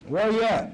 Where you at?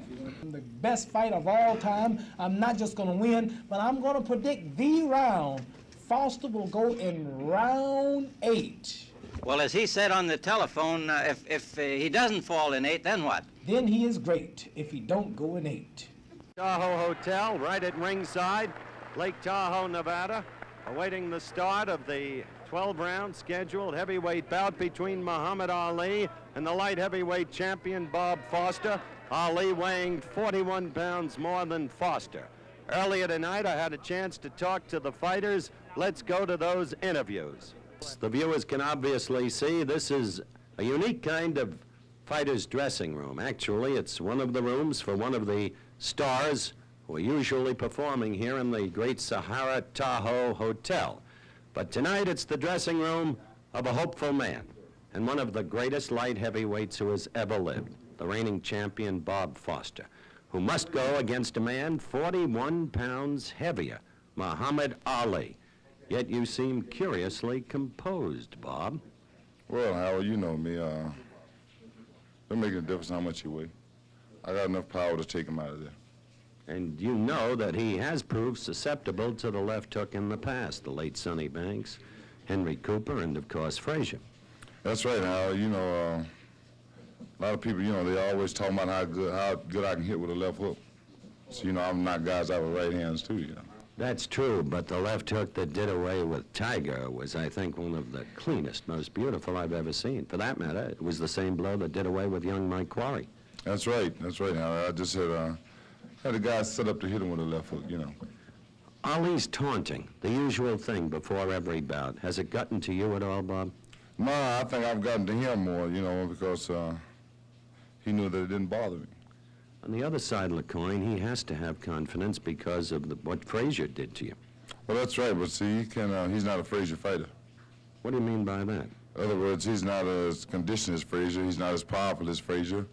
The best fight of all time. I'm not just going to win, but I'm going to predict the round. Foster will go in round 8. Well, as he said on the telephone, if he doesn't fall in 8, then what? Then he is great if he don't go in 8. Tahoe Hotel, right at ringside, Lake Tahoe, Nevada, awaiting the start of the 12-round scheduled heavyweight bout between Muhammad Ali and the light heavyweight champion Bob Foster. Ali weighing 41 pounds more than Foster. Earlier tonight, I had a chance to talk to the fighters. Let's go to those interviews. The viewers can obviously see this is a unique kind of fighter's dressing room. Actually, it's one of the rooms for one of the stars who are usually performing here in the Great Sahara Tahoe Hotel. But tonight, it's the dressing room of a hopeful man and one of the greatest light heavyweights who has ever lived, the reigning champion Bob Foster, who must go against a man 41 pounds heavier, Muhammad Ali. Yet you seem curiously composed, Bob. Well, Howard, you know me. Don't make a difference how much you weigh. I got enough power to take him out of there. And you know that he has proved susceptible to the left hook in the past, the late Sonny Banks, Henry Cooper, and, of course, Frazier. That's right, Howard. You know, a lot of people, you know, they always talk about how good I can hit with a left hook. So, you know, I'm not guys out with right hands, too, you know. That's true, but the left hook that did away with Tiger was, I think, one of the cleanest, most beautiful I've ever seen. For that matter, it was the same blow that did away with young Mike Quarry. That's right, Howard. I just had a guy set up to hit him with a left hook, you know. Ali's taunting, the usual thing before every bout. Has it gotten to you at all, Bob? No, I think I've gotten to him more, you know, because he knew that it didn't bother me. On the other side of the coin, he has to have confidence because of what Frazier did to you. Well, that's right, but see, he's not a Frazier fighter. What do you mean by that? In other words, he's not as conditioned as Frazier, he's not as powerful as Frazier,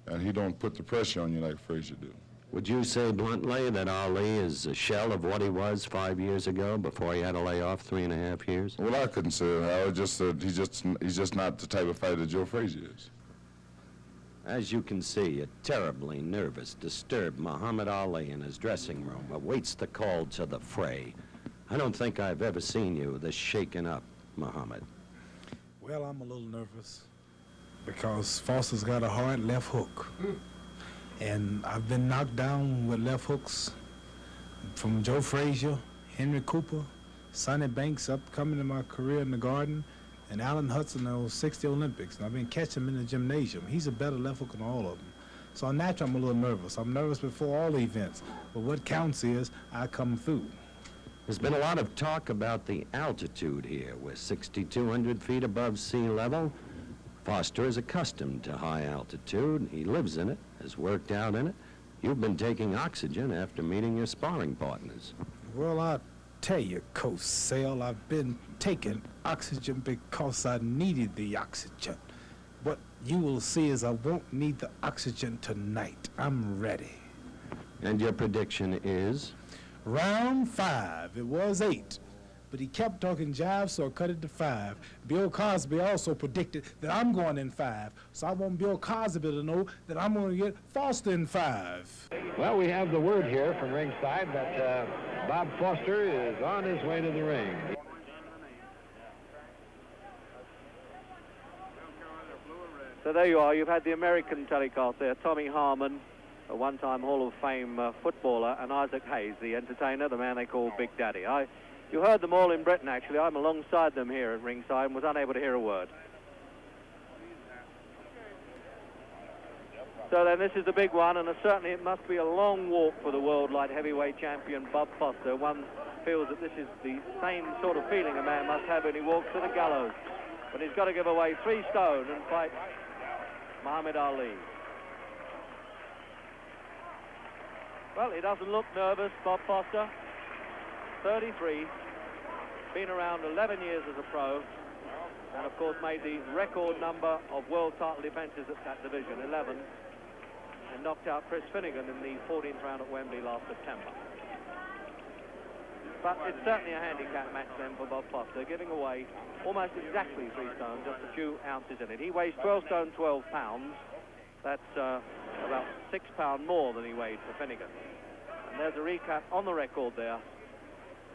and he don't put the pressure on you like Frazier do. Would you say bluntly that Ali is a shell of what he was 5 years ago before he had to lay off 3.5 years? Well, I couldn't say that, Howard. Just he's just not the type of fighter Joe Frazier is. As you can see, a terribly nervous, disturbed Muhammad Ali in his dressing room awaits the call to the fray. I don't think I've ever seen you this shaken up, Muhammad. Well, I'm a little nervous because Foster's got a hard left hook. And I've been knocked down with left hooks from Joe Frazier, Henry Cooper, Sonny Banks up coming in my career in the Garden, and Alan Hudson in those 60 Olympics. And I've been catching him in the gymnasium. He's a better left hook than all of them. So naturally, I'm a little nervous. I'm nervous before all the events. But what counts is I come through. There's been a lot of talk about the altitude here. We're 6,200 feet above sea level. Foster is accustomed to high altitude. He lives in it, has worked out in it. You've been taking oxygen after meeting your sparring partners. Well, I tell you, Coach Sale, I've been taking oxygen because I needed the oxygen. What you will see is I won't need the oxygen tonight. I'm ready. And your prediction is? Round 5. It was 8. But he kept talking jive, so I cut it to 5. Bill Cosby also predicted that I'm going in 5. So I want Bill Cosby to know that I'm going to get Foster in 5. Well, we have the word here from ringside that Bob Foster is on his way to the ring. So there you are. You've had the American telecast there. Tommy Harmon, a one-time Hall of Fame footballer, and Isaac Hayes, the entertainer, the man they call Big Daddy. You heard them all in Britain, actually. I'm alongside them here at ringside and was unable to hear a word. So then this is the big one, and certainly it must be a long walk for the world light heavyweight champion Bob Foster. One feels that this is the same sort of feeling a man must have when he walks to the gallows. But he's got to give away 3 stone and fight Muhammad Ali. Well, he doesn't look nervous, Bob Foster. 33, been around 11 years as a pro, and of course made the record number of world title defenses at that division, 11, and knocked out Chris Finnegan in the 14th round at Wembley last September. But it's certainly a handicap match then for Bob Foster, giving away almost exactly 3 stones, just a few ounces in it. He weighs 12 stone 12 pounds. That's about 6 pounds more than he weighed for Finnegan. And there's a recap on the record there.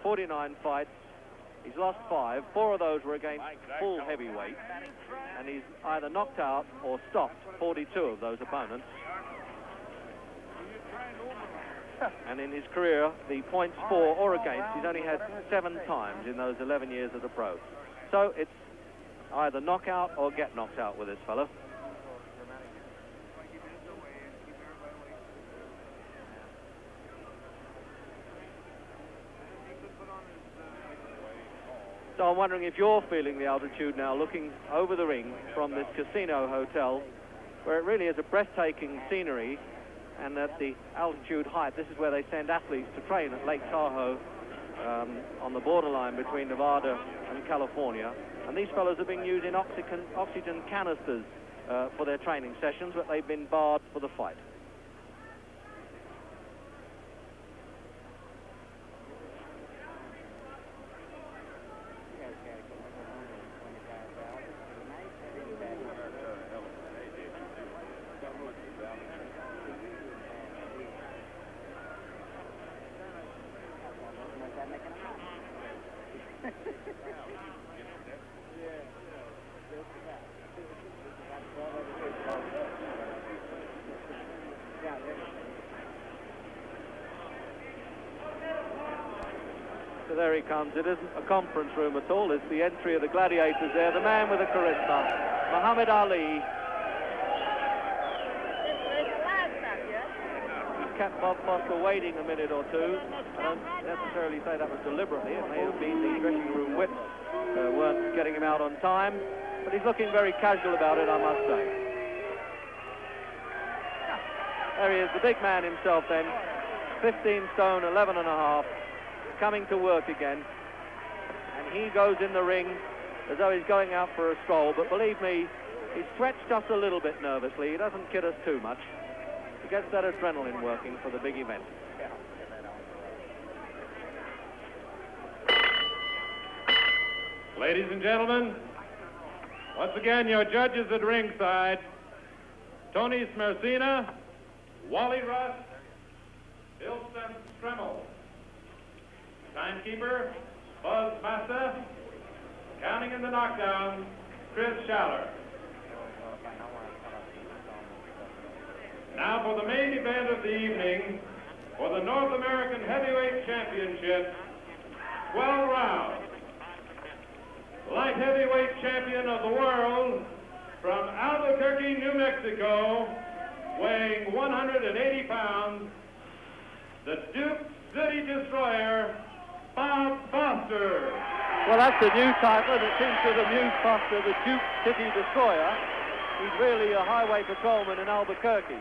49 fights. He's lost 5. 4 of those were against full heavyweight. And he's either knocked out or stopped 42 of those opponents. And in his career, the points for or against, he's only had 7 times in those 11 years as a pro. So it's either knockout or get knocked out with this fellow. So I'm wondering if you're feeling the altitude now, looking over the ring from this casino hotel, where it really is a breathtaking scenery. And at the altitude height, this is where they send athletes to train at Lake Tahoe, on the borderline between Nevada and California. And these fellows are being used in oxygen canisters for their training sessions, but they've been barred for the fight. So there he comes. It isn't a conference room at all. It's the entry of the gladiators there. The man with the charisma, Muhammad Ali. He kept Bob Foster waiting a minute or two. I don't necessarily say that was deliberately. It may have been the dressing room whips weren't getting him out on time. But he's looking very casual about it, I must say. There he is, the big man himself then. 15 stone, 11 and a half. Coming to work again, and he goes in the ring as though he's going out for a stroll, but believe me, he's stretched just a little bit nervously. He doesn't kid us too much. He gets that adrenaline working for the big event. Ladies and gentlemen, once again your judges at ringside, Tony Smersina, Wally Russ, Bill Stremmel. Timekeeper, Buzz Massa. Counting in the knockdown, Chris Schaller. Now for the main event of the evening, for the North American Heavyweight Championship, 12 rounds. Light heavyweight champion of the world from Albuquerque, New Mexico, weighing 180 pounds, the Duke City Destroyer, Bob Foster. Well, that's the new title, and it seems to have amused Foster, the Duke City Destroyer. He's really a highway patrolman in Albuquerque.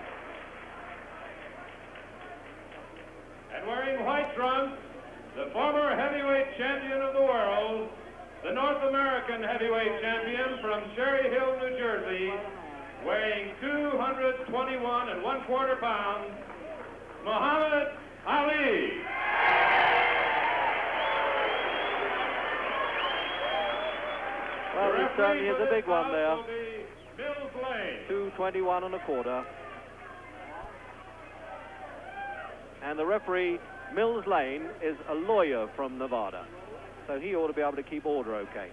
And wearing white trunks, the former heavyweight champion of the world, the North American heavyweight champion from Cherry Hill, New Jersey, weighing 221 1/4 pounds, Muhammad Ali. Well, it certainly is a big one there. Mills Lane. 221 1/4. And the referee, Mills Lane, is a lawyer from Nevada, so he ought to be able to keep order okay.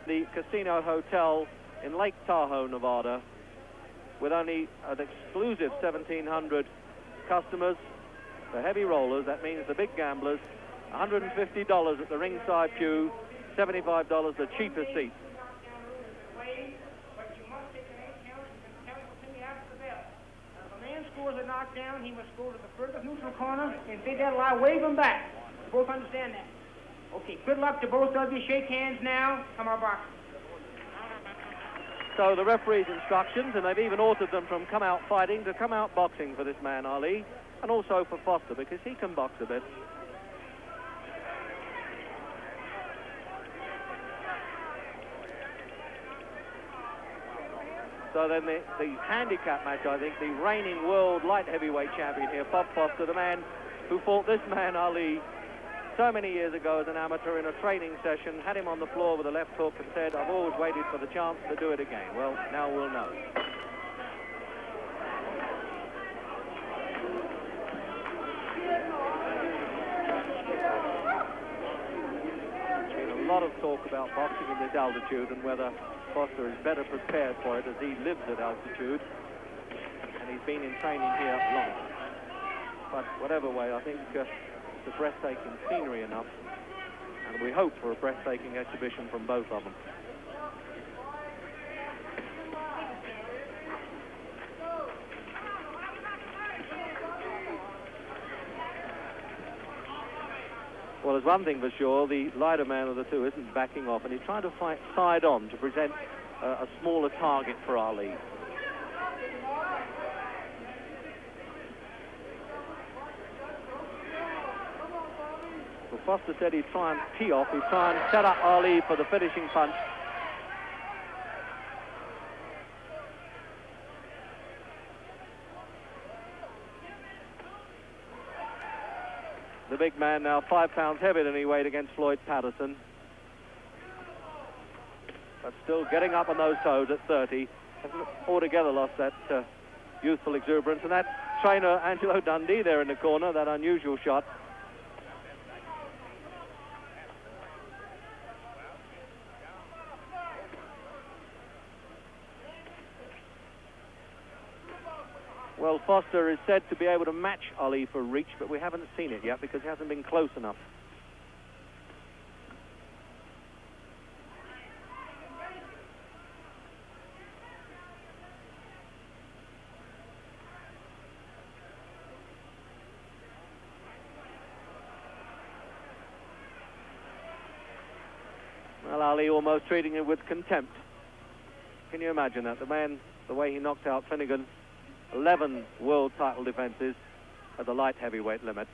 The Casino Hotel in Lake Tahoe, Nevada, with only an exclusive 1,700 customers, the heavy rollers, that means the big gamblers, $150 at the ringside pew, $75 the cheapest seat. But you must take an account and tell me after the bell. If a man scores a knockdown, he must go to the furthest neutral corner, and if they don't lie, wave him back. You both understand that? Okay, good luck to both of you. Shake hands now. Come on, box. So the referee's instructions, and they've even altered them from come out fighting to come out boxing for this man, Ali, and also for Foster, because he can box a bit. So then the handicap match, I think, the reigning world light heavyweight champion here, Bob Foster, the man who fought this man, Ali, so many years ago as an amateur in a training session, had him on the floor with a left hook and said, I've always waited for the chance to do it again. Well, now we'll know. talk about boxing in this altitude and whether Foster is better prepared for it as he lives at altitude, and he's been in training here long. But whatever way, I think it's a breathtaking scenery enough, and we hope for a breathtaking exhibition from both of them. Well, there's one thing for sure, the lighter man of the two isn't backing off, and he's trying to fight side on to present a smaller target for Ali. Well, Foster said he'd try and tee off, he'd try and set up Ali for the finishing punch. The big man now 5 pounds heavier than he weighed against Floyd Patterson. But still getting up on those toes at 30. Hasn't altogether lost that youthful exuberance. And that trainer, Angelo Dundee, there in the corner, that unusual shot. Well, Foster is said to be able to match Ali for reach, but we haven't seen it yet because he hasn't been close enough. Well, Ali almost treating him with contempt. Can you imagine that? The man, the way he knocked out Finnegan, 11 world title defenses at the light heavyweight limit.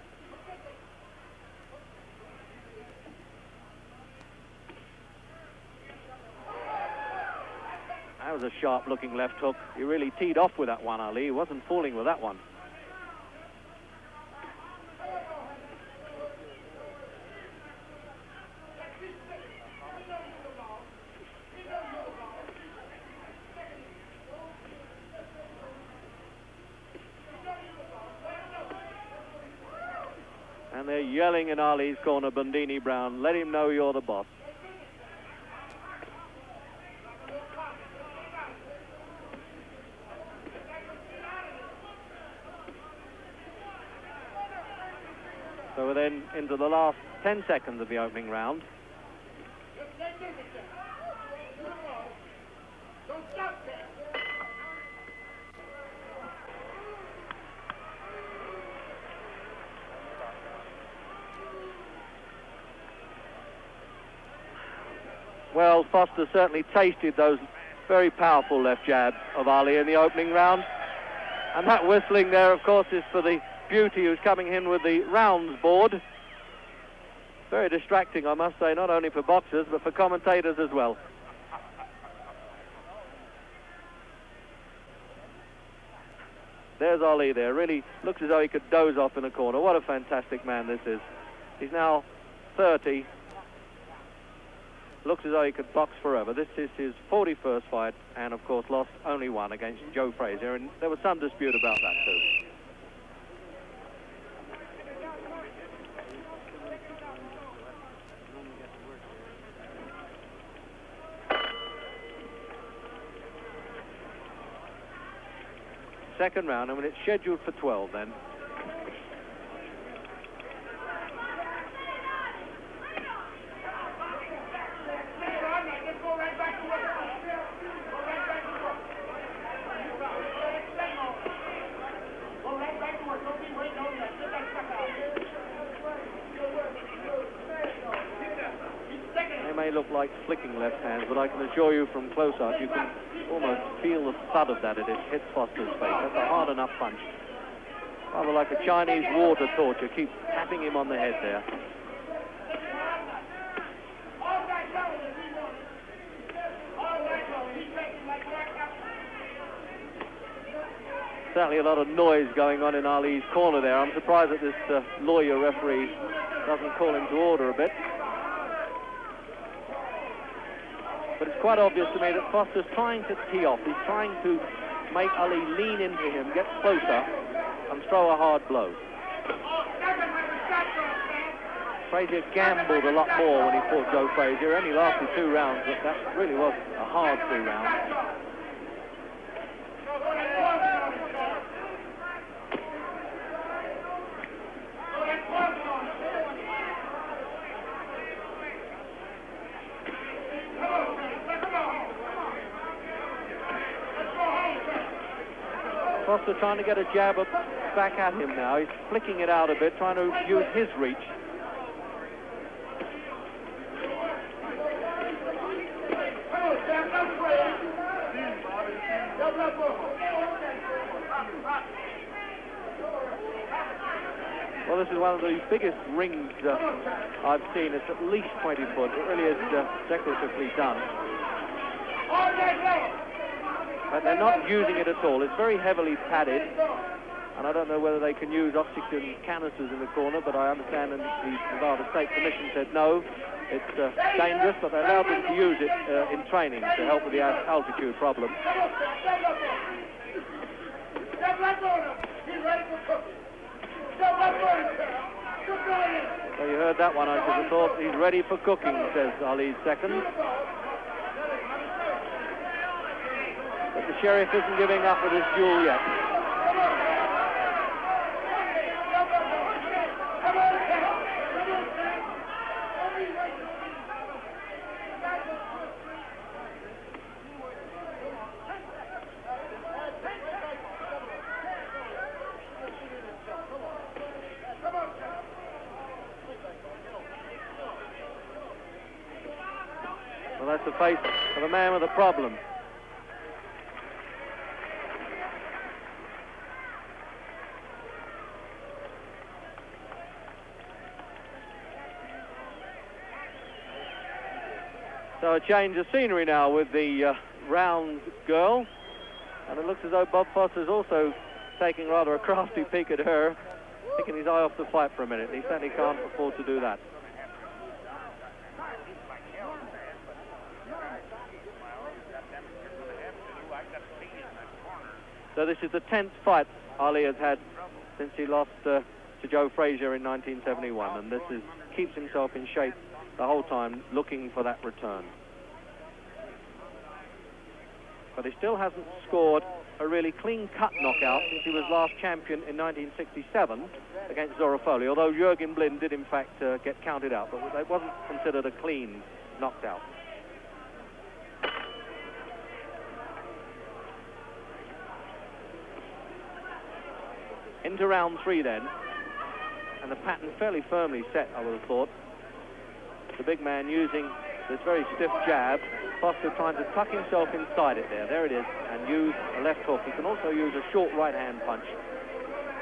That was a sharp-looking left hook. He really teed off with that one, Ali. He wasn't falling with that one. And they're yelling in Ali's corner, Bundini Brown, let him know you're the boss. So we're then into the last 10 seconds of the opening round. Well, Foster certainly tasted those very powerful left jabs of Ali in the opening round. And that whistling there, of course, is for the beauty who's coming in with the rounds board. Very distracting, I must say, not only for boxers, but for commentators as well. There's Ali there. Really looks as though he could doze off in a corner. What a fantastic man this is. He's now 30. Looks as though he could box forever. This is his 41st fight, and of course lost only one against Joe Frazier, and there was some dispute about that too. Second round, I mean, it's scheduled for 12 then. Look like flicking left hands, but I can assure you from close up, you can almost feel the thud of that as it hits Foster's face. That's a hard enough punch. Rather like a Chinese water torch. You keep tapping him on the head there. Certainly a lot of noise going on in Ali's corner there. I'm surprised that this lawyer referee doesn't call him to order a bit. But it's quite obvious to me that Foster's trying to tee off. He's trying to make Ali lean into him, get closer, and throw a hard blow. Frazier gambled a lot more when he fought Joe Frazier. Only lasted 2 rounds, but that really was a hard 2 rounds. Foster trying to get a jab back at him now. He's flicking it out a bit, trying to use his reach. Well, this is one of the biggest rings I've seen. It's at least 20 foot. It really is decoratively done. But they're not using it at all. It's very heavily padded, and I don't know whether they can use oxygen canisters in the corner, but I understand that the Nevada State Commission said no, it's dangerous, but they allowed them to use it in training to help with the altitude problem. So you heard that one, I should have thought. He's ready for cooking, says Ali's second. But the sheriff isn't giving up with this duel yet. Well, that's the face of a man with a problem. So a change of scenery now with the round girl, and it looks as though Bob Foster's also taking rather a crafty peek at her, taking his eye off the fight for a minute. He certainly can't afford to do that. So this is the 10th fight Ali has had since he lost to Joe Frazier in 1971, and this keeps himself in shape the whole time, looking for that return. But he still hasn't scored a really clean-cut knockout since he was last champion in 1967 against Zora Folley, although Jürgen Blind did in fact get counted out, but it wasn't considered a clean knockout. Into round 3 then, and the pattern fairly firmly set, I would have thought. The big man using this very stiff jab, Foster trying to tuck himself inside it there it is, and use a left hook. He can also use a short right-hand punch.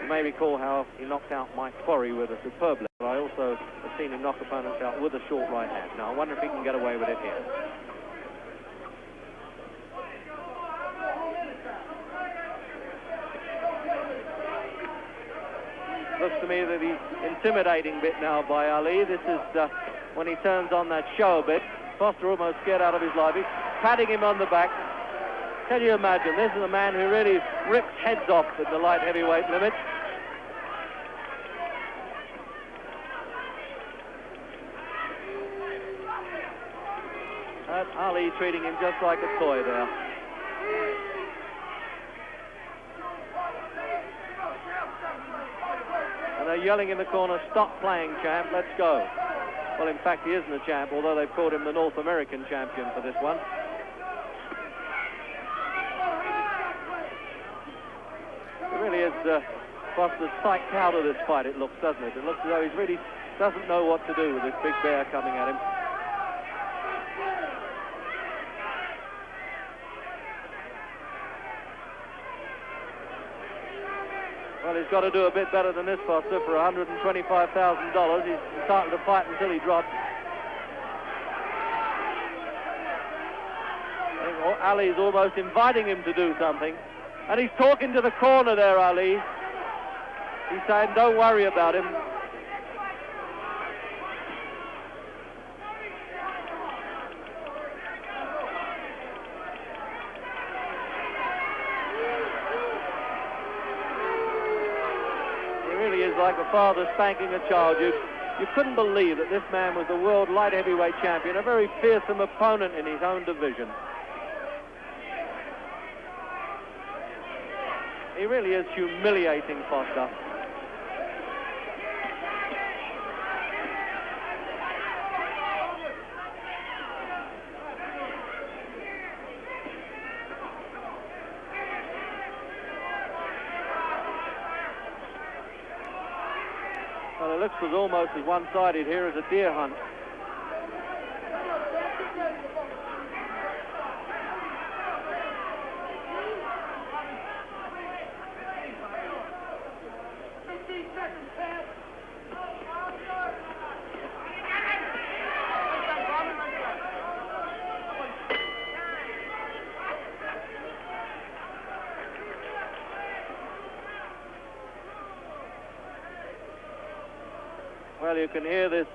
You may recall how he knocked out Mike Quarry with a superb left, but I also have seen him knock opponents out with a short right hand. Now, I wonder if he can get away with it here. Looks to me that he's intimidating bit now by Ali. This is when he turns on that show a bit. Foster almost scared out of his life. He's patting him on the back. Can you imagine? This is a man who really rips heads off at the light heavyweight limit. Ali treating him just like a toy there. And they're yelling in the corner, "Stop playing, champ, let's go." Well, in fact, he isn't a champ, although they've called him the North American champion for this one. It really is Foster's psyched out of this fight, it looks, doesn't it? It looks as though he really doesn't know what to do with this big bear coming at him. Well, he's got to do a bit better than this, Foster, for $125,000. He's entitled to fight until he drops. I think Ali's almost inviting him to do something. And he's talking to the corner there, Ali. He's saying, don't worry about him. Like a father spanking a child. You couldn't believe that this man was the world light heavyweight champion, a very fearsome opponent in his own division. He really is humiliating Foster. Well, it looks as almost as one-sided here as a deer hunt. Well, you can hear this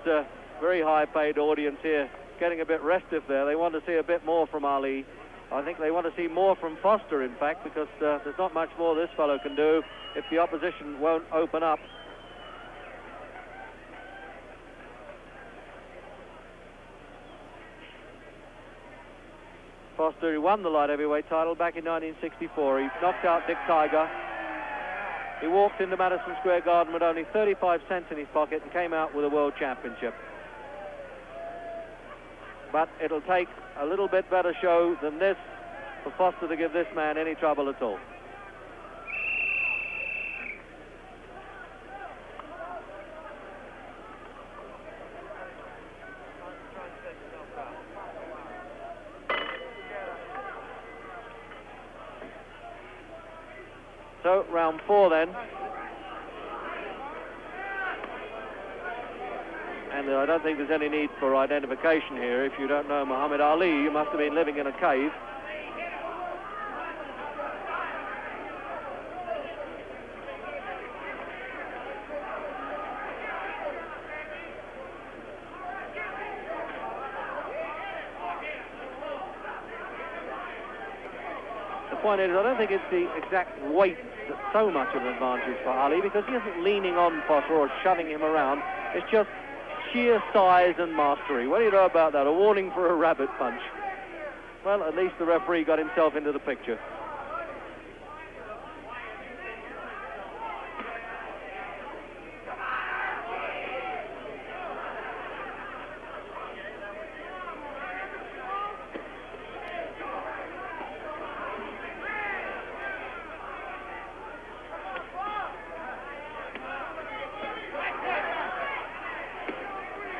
very high-paid audience here getting a bit restive there. They want to see a bit more from Ali. I think they want to see more from Foster, in fact, because there's not much more this fellow can do if the opposition won't open up. Foster, who won the light heavyweight title back in 1964. He knocked out Dick Tiger. He walked into Madison Square Garden with only 35 cents in his pocket and came out with a world championship. But it'll take a little bit better show than this for Foster to give this man any trouble at all. So, round 4 then. And I don't think there's any need for identification here. If you don't know Muhammad Ali, you must have been living in a cave. The point is, I don't think it's the exact weight that's so much of an advantage for Ali, because he isn't leaning on Foster or shoving him around. It's just sheer size and mastery. What do you know about that? A warning for a rabbit punch. Well, at least the referee got himself into the picture.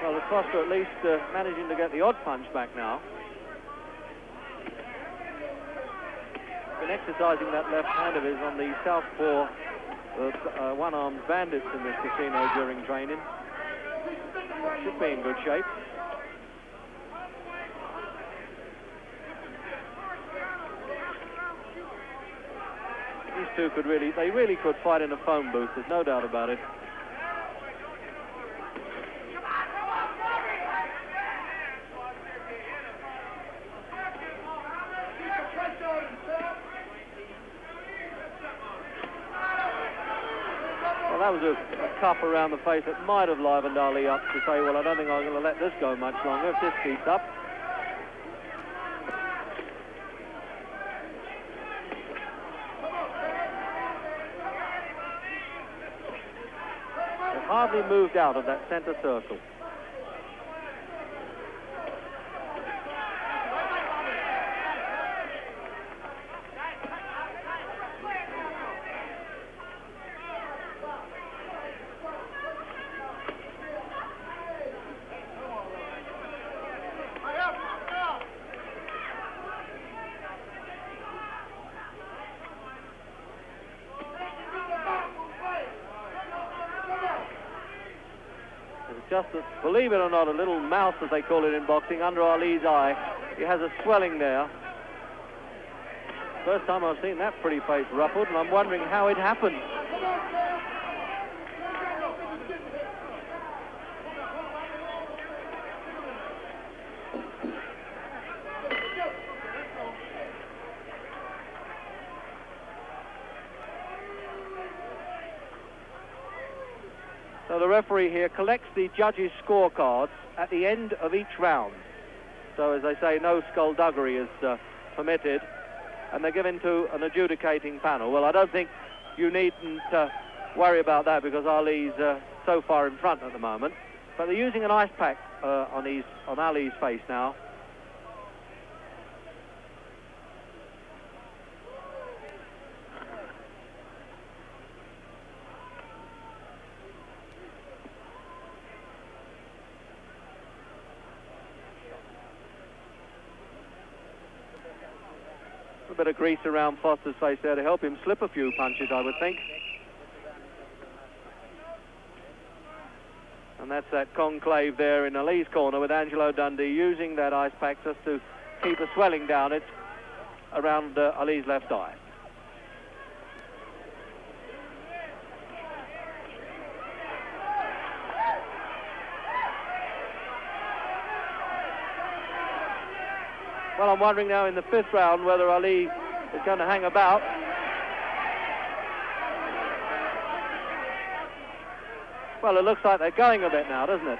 Well, the Foster at least managing to get the odd punch back now. Been exercising that left hand of his on the southpaw one-armed bandits in this casino during training. Should be in good shape. These two could really could fight in a phone booth, there's no doubt about it. That was a cuff around the face that might have livened Ali up to say, well, I don't think I'm going to let this go much longer if this keeps up. They've hardly moved out of that center circle. Just, believe it or not, a little mouse, as they call it in boxing, under Ali's eye. He has a swelling there. First time I've seen that pretty face ruffled, and I'm wondering how it happened. So the referee here collects the judges' scorecards at the end of each round. So as they say, no skullduggery is permitted, and they're given to an adjudicating panel. Well, I don't think you needn't worry about that because Ali's so far in front at the moment. But they're using an ice pack on Ali's face now. A bit of grease around Foster's face there to help him slip a few punches, I would think. And that's that conclave there in Ali's corner with Angelo Dundee using that ice pack just to keep the swelling down it around Ali's left eye. Well, I'm wondering now in the 5th round whether Ali is going to hang about. Well, it looks like they're going a bit now, doesn't it?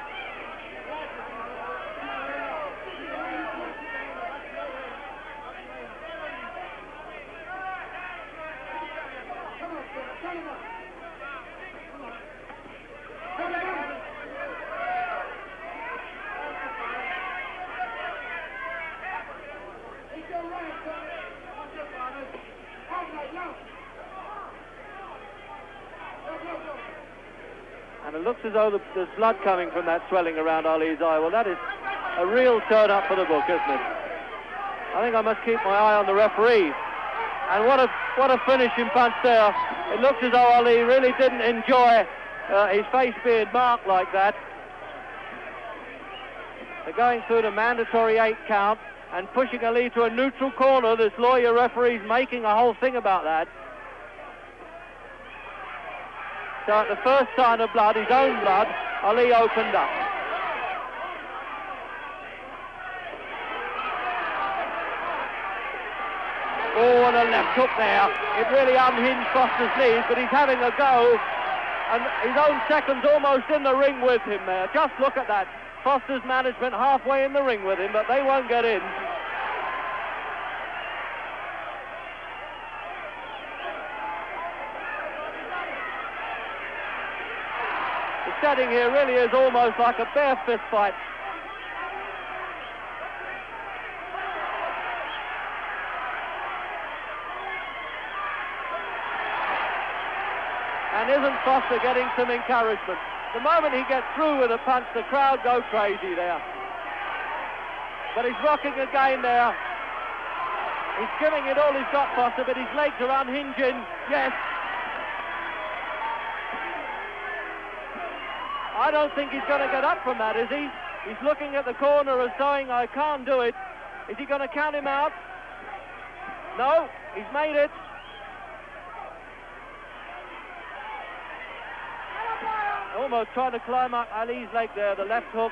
And it looks as though there's blood coming from that swelling around Ali's eye. Well, that is a real turn up for the book, isn't it? I think I must keep my eye on the referee. And what a finishing punch there. It looks as though Ali really didn't enjoy his face being marked like that. They're going through the mandatory 8 count and pushing Ali to a neutral corner. This lawyer referee's making a whole thing about that. So at the first sign of blood, his own blood, Ali opened up. Oh, and a left hook there. It really unhinged Foster's knees, but he's having a go. And his own second's almost in the ring with him there. Just look at that. Foster's management halfway in the ring with him, but they won't get in. The setting here really is almost like a bare fist fight. And isn't Foster getting some encouragement? The moment he gets through with a punch, the crowd go crazy there. But he's rocking again there. He's giving it all he's got, Foster, but his legs are unhinging. Yes. I don't think he's going to get up from that, is he? He's looking at the corner and saying, I can't do it. Is he going to count him out? No, he's made it. Almost trying to climb up Ali's leg there, the left hook.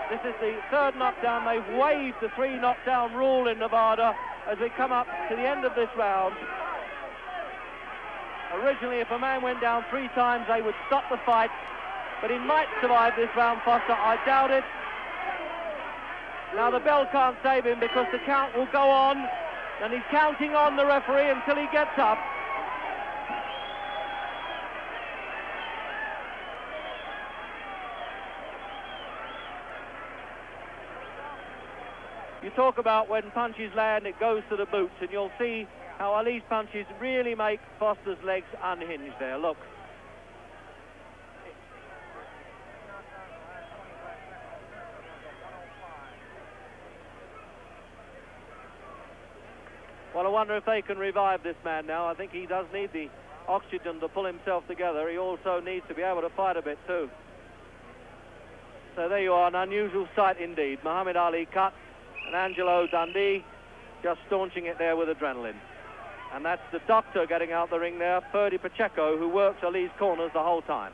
This is the 3rd knockdown. They've waived the 3 knockdown rule in Nevada as we come up to the end of this round. Originally, if a man went down 3 times, they would stop the fight. But he might survive this round, Foster. I doubt it. Now the bell can't save him because the count will go on. And he's counting on the referee until he gets up. You talk about when punches land, it goes to the boots, and you'll see how Ali's punches really make Foster's legs unhinged there. Look. Well, I wonder if they can revive this man now. I think he does need the oxygen to pull himself together. He also needs to be able to fight a bit too. So there you are, an unusual sight indeed. Muhammad Ali cut, and Angelo Dundee just staunching it there with adrenaline. And that's the doctor getting out the ring there, Ferdy Pacheco, who works Ali's corners the whole time.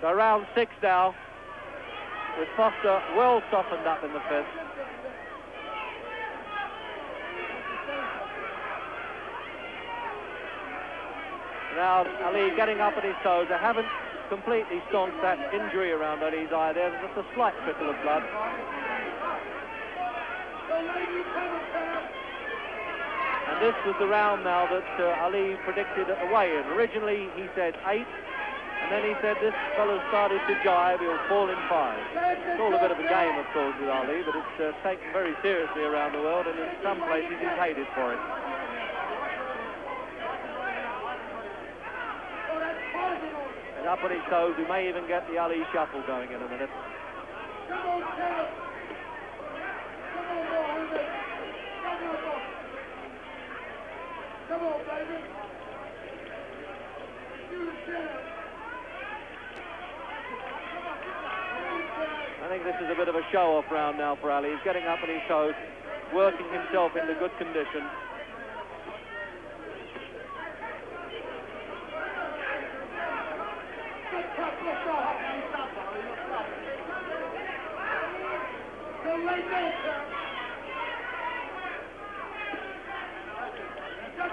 So round 6 now, with Foster well softened up in the 5th. Now Ali getting up at his toes. They haven't completely staunched that injury around Ali's eye there. There's just a slight trickle of blood. And this was the round now that Ali predicted at the weigh-in. Originally he said 8, and then he said this fellow started to jibe, he'll fall in 5. It's all a bit of a game, of course, with Ali, but it's taken very seriously around the world, and in some places he's hated for it. And up on his toes, we may even get the Ali shuffle going in a minute. Come on, baby. I think this is a bit of a show-off round now for Ali. He's getting up on his toes, working himself into good condition.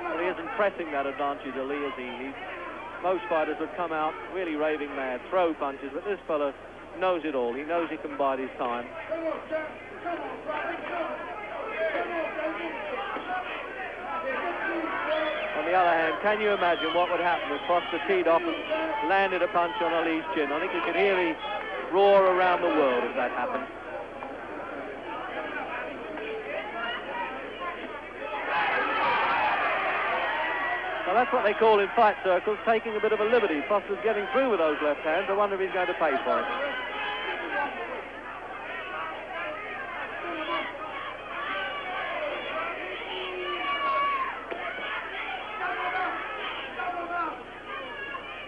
Well, he isn't pressing that advantage, Ali, is he? Most fighters would come out really raving mad, throw punches, but this fellow knows it all. He knows he can bide his time. On the other hand, can you imagine what would happen if Foster teed off and landed a punch on Ali's chin? I think you could hear the roar around the world if that happened. Well, that's what they call in fight circles taking a bit of a liberty. Foster's getting through with those left hands. I wonder if he's going to pay for it.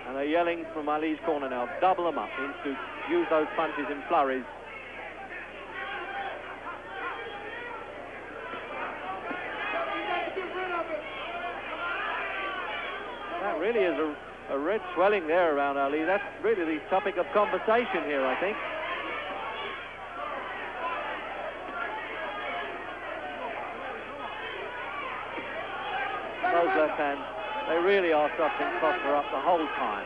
And they're yelling from Ali's corner now, double them up, means to use those punches in flurries. That really is a red swelling there around Ali. That's really the topic of conversation here, I think. Those left hands, they really are suffering Foster up the whole time.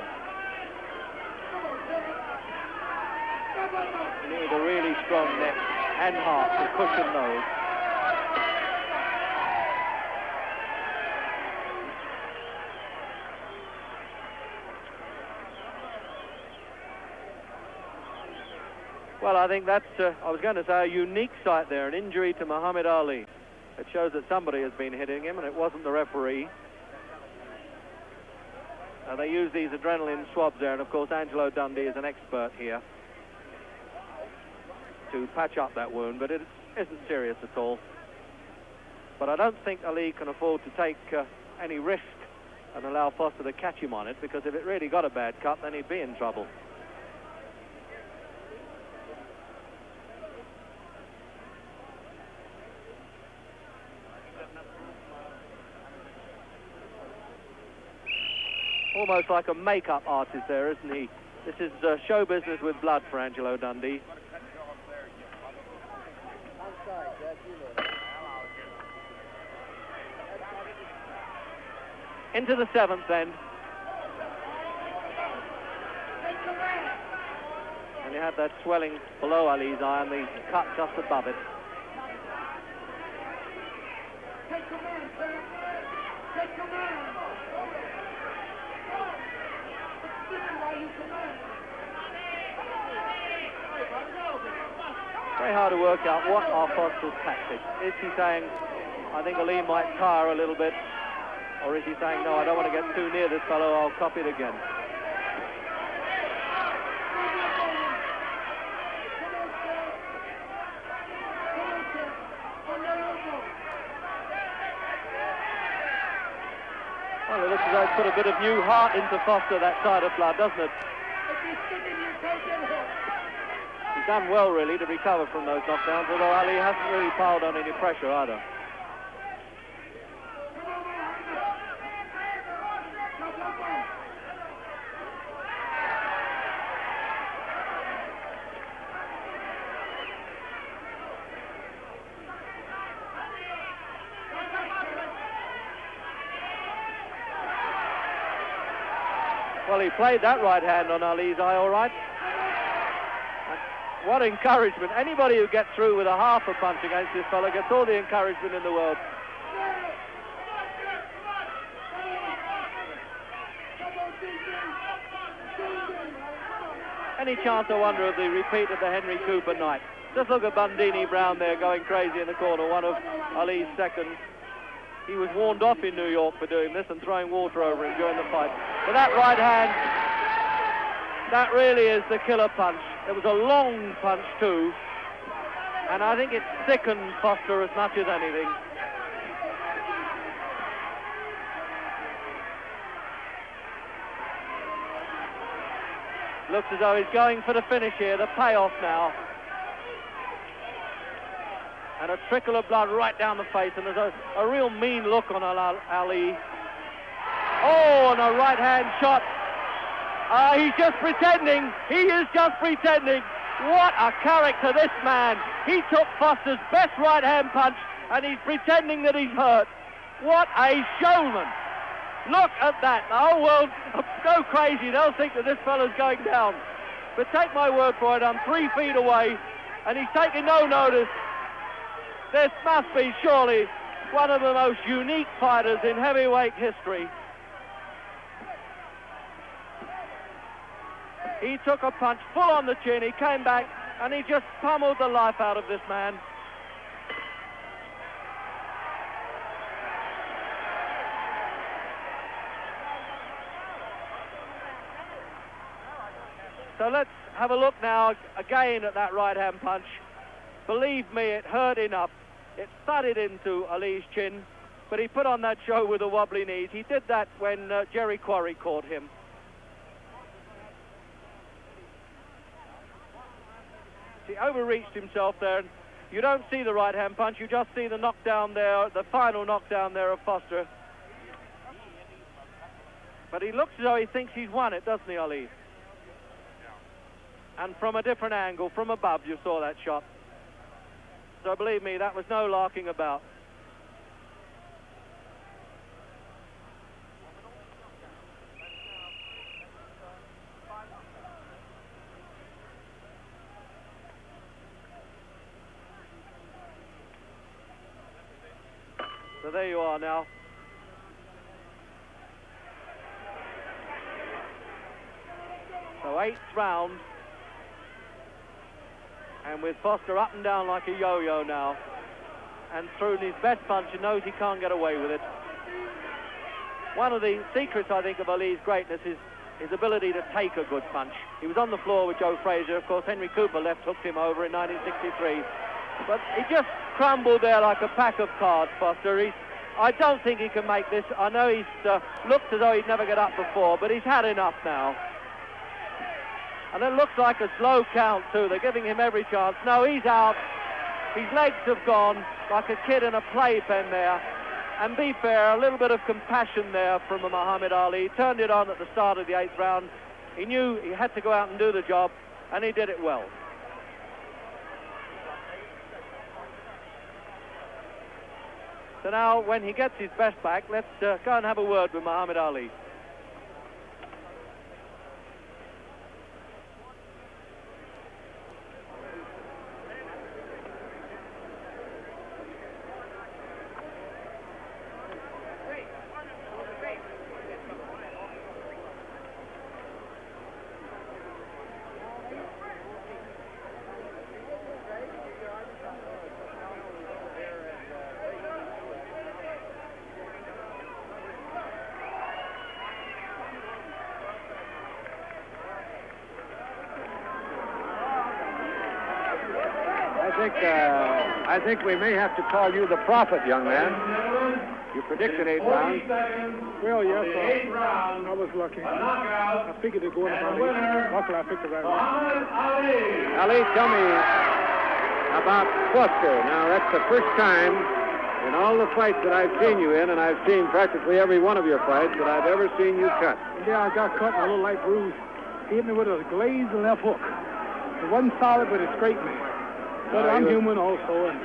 You need a really strong neck and heart to cushion those. Well, I think that's, I was going to say, a unique sight there, an injury to Muhammad Ali. It shows that somebody has been hitting him, and it wasn't the referee. They use these adrenaline swabs there, and of course Angelo Dundee is an expert here to patch up that wound, but it isn't serious at all. But I don't think Ali can afford to take any risk and allow Foster to catch him on it, because if it really got a bad cut, then he'd be in trouble. Almost like a makeup artist there, isn't he? This is show business with blood for Angelo Dundee. Into the 7th then. And you have that swelling below Ali's eye and the cut just above it. Take command, Sam. Take command. Very hard to work out what are Foster's tactics. Is he saying, I think Ali might tire a little bit, or is he saying, no, I don't want to get too near this fellow, I'll copy it again? Well, it looks as though it's put a bit of new heart into Foster, that side of blood, doesn't it? He's done well, really, to recover from those knockdowns, although Ali hasn't really piled on any pressure either. Well, he played that right hand on Ali's eye all right. And what encouragement. Anybody who gets through with a half a punch against this fellow gets all the encouragement in the world. Any chance, I wonder, of the repeat of the Henry Cooper night? Just look at Bundini Brown there going crazy in the corner, one of Ali's seconds. He was warned off in New York for doing this and throwing water over him during the fight. But that right hand, that really is the killer punch. It was a long punch too, and I think it sickened Foster as much as anything. Looks as though he's going for the finish here, the payoff now. And a trickle of blood right down the face, and there's a real mean look on Ali. Oh, and a right-hand shot. He's just pretending. He is just pretending. What a character, this man. He took Foster's best right-hand punch, and he's pretending that he's hurt. What a showman. Look at that. The whole world go crazy. They'll think that this fellow's going down. But take my word for it, I'm 3 feet away, and he's taking no notice. This must be surely one of the most unique fighters in heavyweight history. He took a punch full on the chin, he came back, and he just pummeled the life out of this man. So let's have a look now again at that right-hand punch. Believe me, it hurt enough. It thudded into Ali's chin, but he put on that show with the wobbly knees. He did that when Jerry Quarry caught him. He overreached himself there, and you don't see the right-hand punch, you just see the knockdown there, the final knockdown there of Foster. But he looks as though he thinks he's won it, doesn't he, Ali? And from a different angle, from above, you saw that shot. So believe me, that was no larking about. So there you are now. So 8th round. And with Foster up and down like a yo-yo now, and through his best punch and knows he can't get away with it. One of the secrets, I think, of Ali's greatness is his ability to take a good punch. He was on the floor with Joe Frazier. Of course, Henry Cooper left-hooked him over in 1963. But he just crumbled there like a pack of cards, Foster. I don't think he can make this. I know he's looked as though he'd never get up before, but he's had enough now. And it looks like a slow count, too. They're giving him every chance. No, he's out. His legs have gone like a kid in a playpen there. And be fair, a little bit of compassion there from Muhammad Ali. He turned it on at the start of the 8th round. He knew he had to go out and do the job, and he did it well. So now, when he gets his best back, let's go and have a word with Muhammad Ali. I think we may have to call you the prophet, young man. You predicted 8 rounds. Well, yes, I was lucky. I figured it'd go in about 8. Luckily, I picked the right one. Ali, tell me about Foster. Now, that's the first time in all the fights that I've seen you in, and I've seen practically every one of your fights, that I've ever seen you cut. Yeah, I got cut and a little light bruise. He hit me with a glazed left hook. It wasn't solid, but it straightened me. But I'm human also, and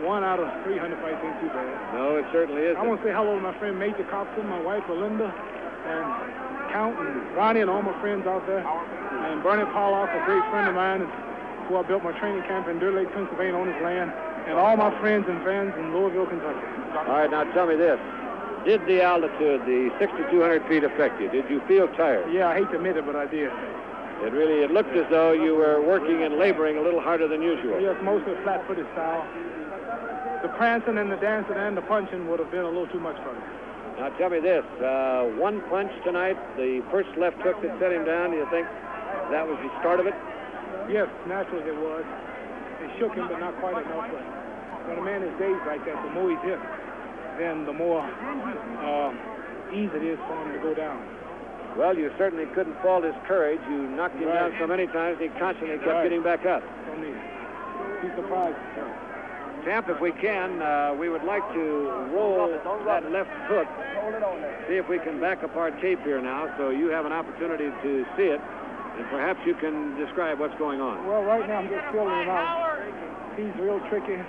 1 out of 300 fights ain't too bad. No, it certainly isn't. I want to say hello to my friend Major Coxon, my wife Belinda, and Count and Ronnie and all my friends out there. And Bernie Pollock, a great friend of mine, who I built my training camp in Deer Lake, Pennsylvania on his land. And all my friends and fans in Louisville, Kentucky. All right, now tell me this. Did the altitude, the 6,200 feet, affect you? Did you feel tired? Yeah, I hate to admit it, but I did. It looked as though you were working and laboring a little harder than usual. Yes, mostly flat-footed style. The prancing and the dancing and the punching would have been a little too much for me. Now tell me this. One punch tonight, the first left hook that set him down, do you think that was the start of it? Yes, naturally it was. It shook him, but not quite enough. But when a man is dazed like that, the more he's hit, then the more easy it is for him to go down. Well, you certainly couldn't fault his courage. You knocked him down so many times, he constantly kept getting back up. He's surprised. Champ, if we can, we would like to roll that left hook. See if we can back up our tape here now, so you have an opportunity to see it, and perhaps you can describe what's going on. Well, right now I'm just feeling him out. He's real tricky.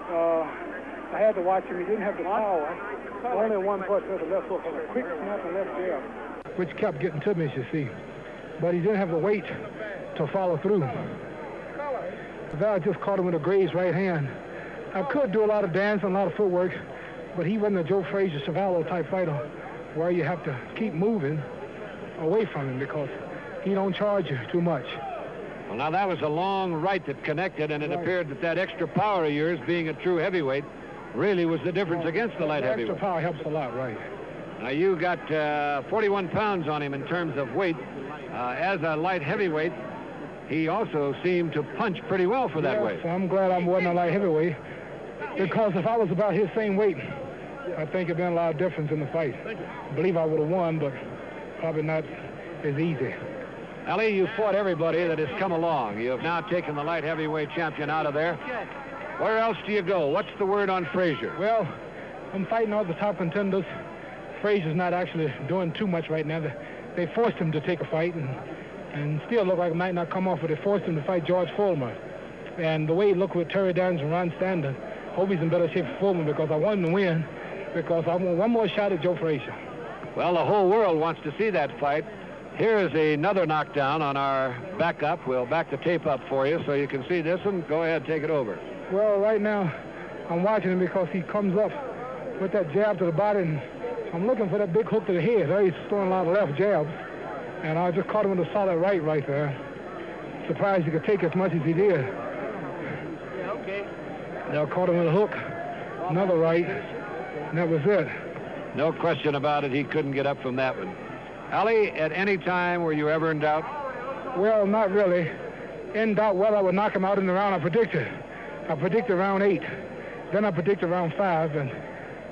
I had to watch him. He didn't have the power. Only one push with the left hook. A quick snap and left jab, which kept getting to me, as you see. But he didn't have the weight to follow through. I just caught him with a grazed right hand. I could do a lot of dancing, a lot of footwork, but he wasn't a Joe Frazier Cervallo type fighter where you have to keep moving away from him because he don't charge you too much. Well, now that was a long right that connected, and it appeared that extra power of yours, being a true heavyweight, really was the difference against the light heavyweight. Extra power helps a lot, right. Now, you got 41 pounds on him in terms of weight. As a light heavyweight, he also seemed to punch pretty well for that weight. So I'm glad I wasn't a light heavyweight, because if I was about his same weight, I think it'd been a lot of difference in the fight. I believe I would have won, but probably not as easy. Ali, you fought everybody that has come along. You have now taken the light heavyweight champion out of there. Where else do you go? What's the word on Frazier? Well, I'm fighting all the top contenders. Frazier's not actually doing too much right now. They forced him to take a fight and still look like it might not come off, but they forced him to fight George Foreman. And the way he looked with Terry Downs and Ron Stanton, hope he's in better shape for Foreman, because I want him to win, because I want one more shot at Joe Frazier. Well, the whole world wants to see that fight. Here is another knockdown on our backup. We'll back the tape up for you so you can see this one. Go ahead, take it over. Well, right now, I'm watching him because he comes up with that jab to the body, and I'm looking for that big hook to the head. He's throwing a lot of left jabs, and I just caught him with a solid right there. Surprised he could take as much as he did. Now caught him with a hook, another right, and that was it. No question about it, he couldn't get up from that one. Ali, at any time were you ever in doubt? Well, not really. In doubt whether I would knock him out in the round I predicted. I predicted round 8. Then I predicted round 5, and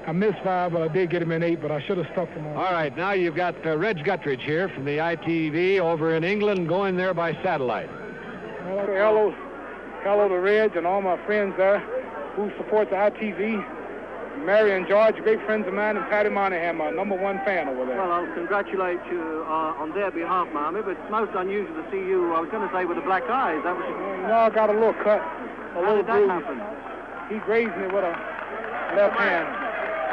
I missed 5, but I did get him in 8, but I should have stuck him on. All right, now you've got Reg Guttridge here from the ITV over in England, going there by satellite. Well, hello to Reg and all my friends there who support the ITV. Mary and George, great friends of mine, and Patty Monahan, my #1 fan over there. Well, I'll congratulate you on their behalf, Marmy, but it's most unusual to see you, I was going to say, with the black eyes. That was... No, I got a little cut, How did that happen? He grazed me with a left hand.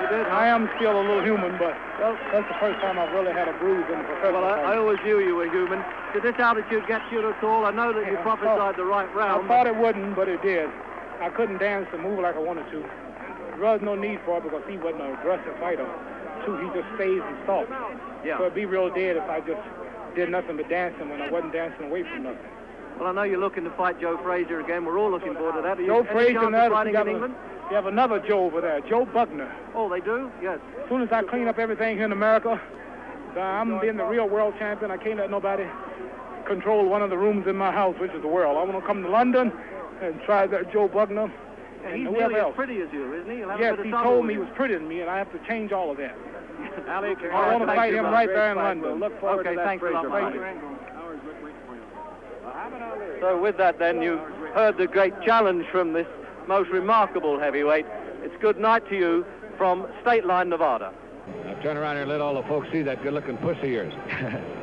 He did, huh? I am still a little human, but that's the first time I've really had a bruise in the professional Well, I fight. always knew you were human. Did this altitude get you at all? I know that you prophesied the right round. I thought it wouldn't, but it did. I couldn't dance and move like I wanted to. There was no need for it because he wasn't an aggressive fighter. Too, he just stays and stalks. Yeah. So it'd be real dead if I just did nothing but dancing when I wasn't dancing away from nothing. Well, I know you're looking to fight Joe Frazier again. We're all looking forward to that. Joe Frazier and that, fighting in England? you have another Joe over there, Joe Buckner. Oh, they do? Yes. As soon as I clean up everything here in America, I'm being the real world champion. I can't let nobody control one of the rooms in my house, which is the world. I want to come to London and try that Joe Buckner. And he's nearly as pretty as you, isn't he? Yes, he told me he was prettier than me, and I have to change all of that. Ali, I want to fight him right there in London. Look forward to that. Thanks a lot, Marty. So with that, then, you heard the great challenge from this most remarkable heavyweight. It's good night to you from State Line, Nevada. Now turn around here and let all the folks see that good-looking puss of yours.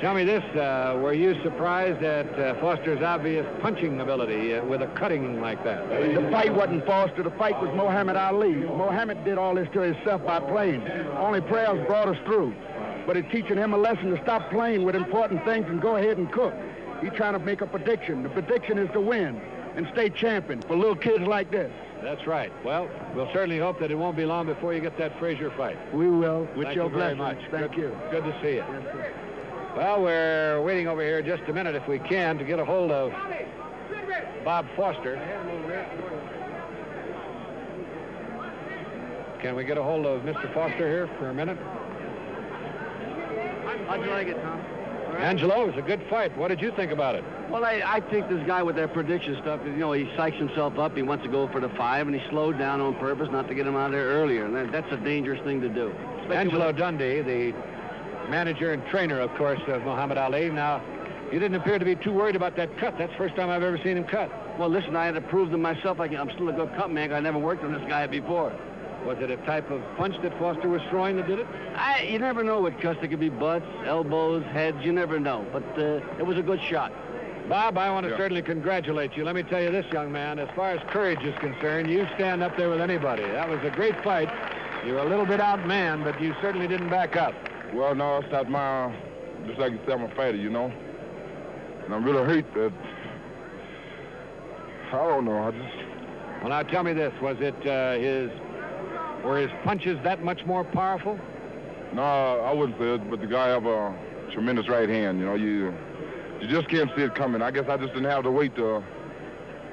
Tell me this, were you surprised at Foster's obvious punching ability with a cutting like that? The fight wasn't Foster. The fight was Muhammad Ali. Muhammad did all this to himself by playing. Only prayers brought us through. but it's teaching him a lesson to stop playing with important things and go ahead and cook. He's trying to make a prediction. The prediction is to win and stay champion for little kids like this. That's right. Well, we'll certainly hope that it won't be long before you get that Frazier fight. We will, with Thank your you very blessings. much. Thank you. Good to see you. Yes, sir. Well, we're waiting over here just a minute, if we can, to get a hold of Bob Foster. Can we get a hold of Mr. Foster here for a minute? How'd you like it, Tom? Angelo, it was a good fight. What did you think about it? Well, I think this guy with that prediction stuff, you know, he psychs himself up. He wants to go for the 5, and he slowed down on purpose not to get him out of there earlier. And that's a dangerous thing to do. Angelo Dundee, the manager and trainer, of course, of Muhammad Ali. Now, you didn't appear to be too worried about that cut. That's the first time I've ever seen him cut. Well, listen, I had to prove to myself I'm still a good cut man. I never worked on this guy before. Was it a type of punch that Foster was throwing that did it? You never know with cuts. There could be butts, elbows, heads. You never know. But it was a good shot. Bob, I want to certainly congratulate you. Let me tell you this, young man. As far as courage is concerned, you stand up there with anybody. That was a great fight. You were a little bit outmanned, but you certainly didn't back up. Well, no, it's not my, just like you said, I'm a fighter, you know. And I'm really hurt that, I don't know, Well, now tell me this. Was it were his punches that much more powerful? No, I wouldn't say it, but the guy have a tremendous right hand, you know. You just can't see it coming. I guess I just didn't have the weight to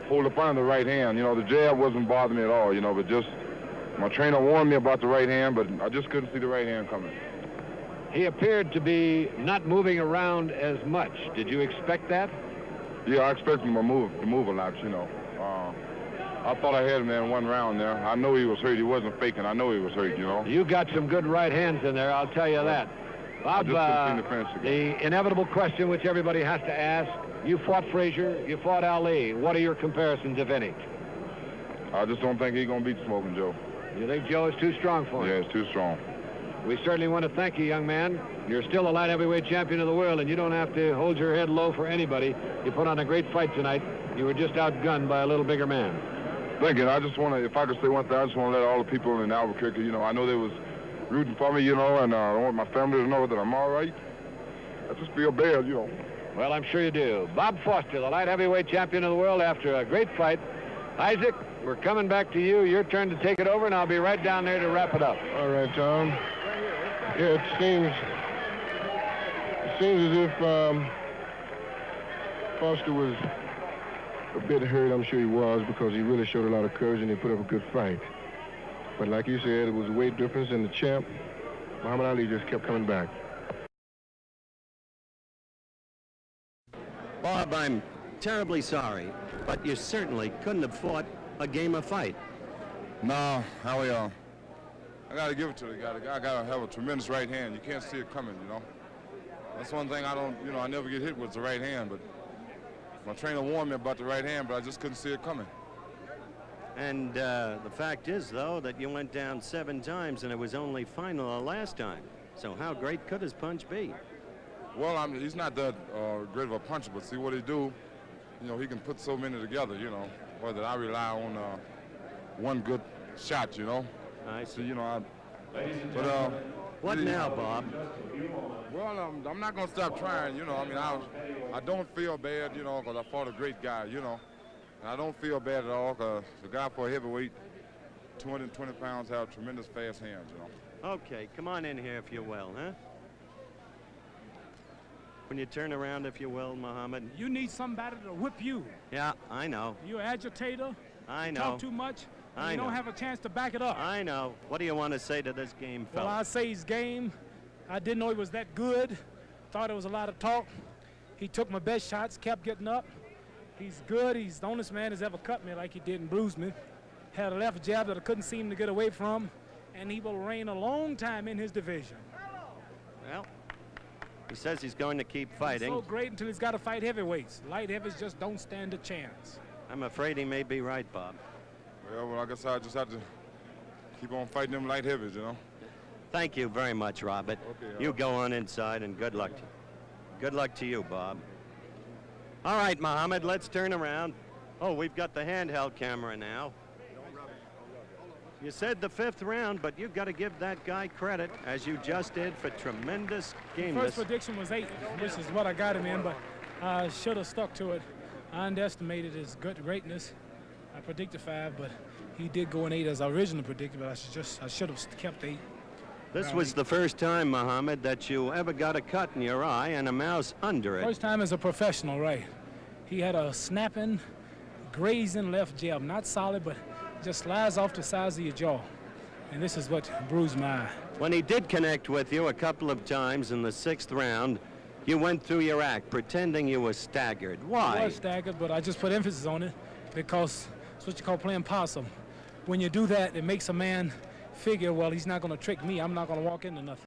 hold up on the right hand. You know, the jab wasn't bothering me at all, you know, but just my trainer warned me about the right hand, but I just couldn't see the right hand coming. He appeared to be not moving around as much. Did you expect that? Yeah, I expected him to move a lot, you know. I thought I had him there in one round there. I know he was hurt. He wasn't faking. I know he was hurt, you know. You got some good right hands in there, I'll tell you that. Bob, the inevitable question which everybody has to ask, you fought Frazier, you fought Ali. What are your comparisons, if any? I just don't think he's going to beat Smoking Joe. You think Joe is too strong for him? Yeah, he's too strong. We certainly want to thank you, young man. You're still a light heavyweight champion of the world, and you don't have to hold your head low for anybody. You put on a great fight tonight. You were just outgunned by a little bigger man. Thank you. I just want to, if I could say one thing, I just want to let all the people in Albuquerque, you know, I know they was rooting for me, you know, and I want my family to know that I'm all right. I just feel bad, you know. Well, I'm sure you do. Bob Foster, the light heavyweight champion of the world after a great fight. Isaac, we're coming back to you. Your turn to take it over, and I'll be right down there to wrap it up. All right, Tom. Yeah, it seems as if Foster was a bit hurt. I'm sure he was, because he really showed a lot of courage and he put up a good fight. But like you said, it was a weight difference, and the champ, Muhammad Ali, just kept coming back. Bob, I'm terribly sorry, but you certainly couldn't have fought a game of fight. No, Howie, I got to give it to the guy. The guy got to have a tremendous right hand. You can't see it coming, you know. That's one thing I don't, you know, I never get hit with the right hand, but my trainer warned me about the right hand, but I just couldn't see it coming. And the fact is, though, that you went down 7 times and it was only final the last time. So how great could his punch be? Well, he's not that great of a puncher, but see what he do, you know, he can put so many together, you know, or that I rely on one good shot, you know. I see. So, you know, what now, Bob? Well, I'm not going to stop trying, you know. I mean, I don't feel bad, you know, because I fought a great guy, you know. And I don't feel bad at all, because the guy for a heavyweight, 220 pounds, have tremendous fast hands, you know. Okay, come on in here if you will, huh? When you turn around, if you will, Muhammad. You need somebody to whip you. Yeah, I know. You're an agitator. I know. Talk too much. You don't have a chance to back it up. I know. What do you want to say to this game, fella? Well, I say he's game. I didn't know he was that good. Thought it was a lot of talk. He took my best shots, kept getting up. He's good. He's the honest man that's ever cut me like he did and bruised me. Had a left jab that I couldn't seem to get away from, and he will reign a long time in his division. Well, he says he's going to keep fighting. He's so great until he's got to fight heavyweights. Light heavies just don't stand a chance. I'm afraid he may be right, Bob. Well, I guess I just have to keep on fighting them light heavies, you know. Thank you very much, Robert. Okay, you go on inside, and good luck to you. Good luck to you, Bob. All right, Muhammad, let's turn around. Oh, we've got the handheld camera now. You said the 5th round, but you've got to give that guy credit, as you just did, for tremendous gameness. First prediction was 8, which is what I got him in, but I should have stuck to it. I underestimated his greatness. I predicted 5, but he did go in 8 as I originally predicted, but I should have kept 8. This was the first time, Muhammad, that you ever got a cut in your eye and a mouse under it. First time as a professional, right. He had a snapping, grazing left jab, not solid, but just slides off the sides of your jaw. And this is what bruised my eye. When he did connect with you a couple of times in the 6th round, you went through your act pretending you were staggered. Why? I was staggered, but I just put emphasis on it because it's what you call playing possum. When you do that, it makes a man figure, well, he's not going to trick me. I'm not going to walk into nothing.